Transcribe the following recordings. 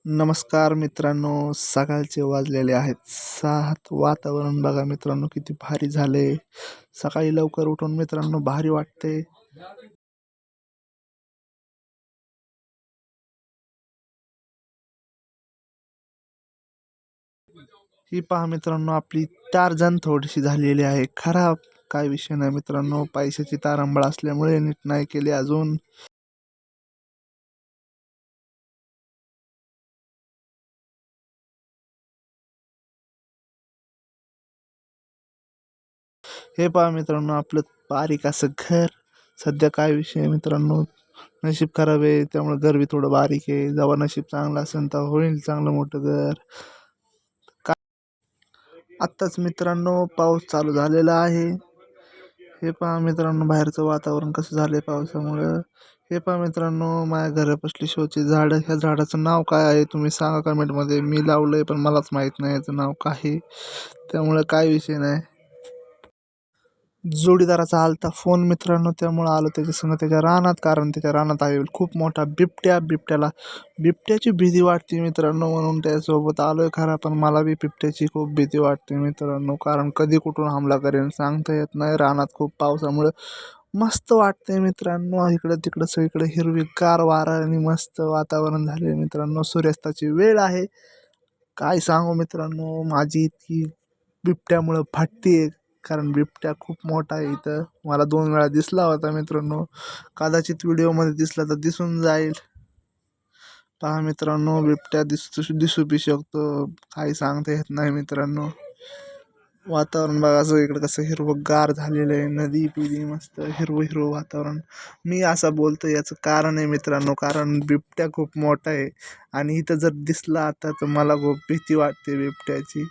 नमस्कार मित्रांनो, सकाळचे वाजलेले आहेत 7. वातावरण बघा मित्रांनो किती भारी झाले. सकाळी लवकर उठून मित्रांनो भारी वाटते. ही पहा मित्रांनो, आपली टार्जन थोडीशी झालेली आहे खराब. काय विषय नाही मित्रांनो, पैशाची तारांबळ असल्यामुळे नीट नाही केली अजून. हे पहा मित्रांनो, आपलं बारीक असं घर. सध्या काय विषय आहे मित्रांनो, नशीब खराब आहे त्यामुळे घर बी थोडं बारीक आहे. जेव्हा नशीब चांगलं असेल तर होईल चांगलं मोठं घर. आत्ताच मित्रांनो पाऊस चालू झालेला आहे. हे पहा मित्रांनो, बाहेरचं वातावरण कसं झालंय पावसामुळं. हे पहा मित्रांनो, माझ्या घरापासली शोची झाडं. ह्या झाडाचं नाव काय आहे तुम्ही सांगा कमेंटमध्ये. मी लावलंय पण मलाच माहीत नाही याचं नाव काय आहे. त्यामुळं काय विषय नाही. जोडीदाराचा आलता फोन मित्रांनो, त्यामुळं आलो त्याच्या संग त्याच्या रानात. कारण त्याच्या रानात आहे खूप मोठा बिबट्या. बिबट्याची भीती वाटते मित्रांनो, म्हणून त्याच्यासोबत आलोय खरा. पण मला बी बिबट्याची खूप भीती वाटते मित्रांनो, कारण कधी कुठून हमला करेन सांगता येत नाही. रानात खूप पावसामुळे मस्त वाटते मित्रांनो. इकडं तिकडं सगळीकडे हिरवीगार वारा आणि मस्त वातावरण झाले मित्रांनो. सूर्यास्ताची वेळ आहे. काय सांगू मित्रांनो, माझी इतकी बिबट्यामुळं फाटते. कारण बिबट्या खूप मोठा आहे इथं. मला 2 वेळा दिसला होता मित्रांनो. कदाचित व्हिडिओमध्ये दिसला तर दिसून जाईल. पहा मित्रांनो, बिबट्या दिसू बी शकतो. काही सांगता येत नाही मित्रांनो. वातावरण बघा सगळीकडे कसं हिरवंगार झालेलं आहे. नदी पिदी मस्त हिरवं वातावरण. मी असं बोलतो याचं कारण आहे मित्रांनो, कारण बिबट्या खूप मोठा आहे. आणि इथं जर दिसला आता तर मला खूप भीती वाटते बिबट्याची.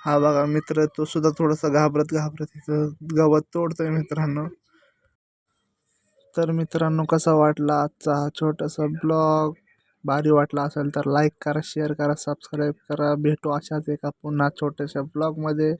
हा बघा मित्र, तो सुद्धा थोडासा घाबरत घाबरत इथं गवत तोडतोय मित्रांनो. तर मित्रांनो, कसा वाटला आजचा हा छोटासा ब्लॉग. भारी वाटला असेल तर लाईक करा, शेअर करा, सबस्क्राईब करा. भेटू अशाच एका पुन्हा छोट्याशा ब्लॉगमध्ये.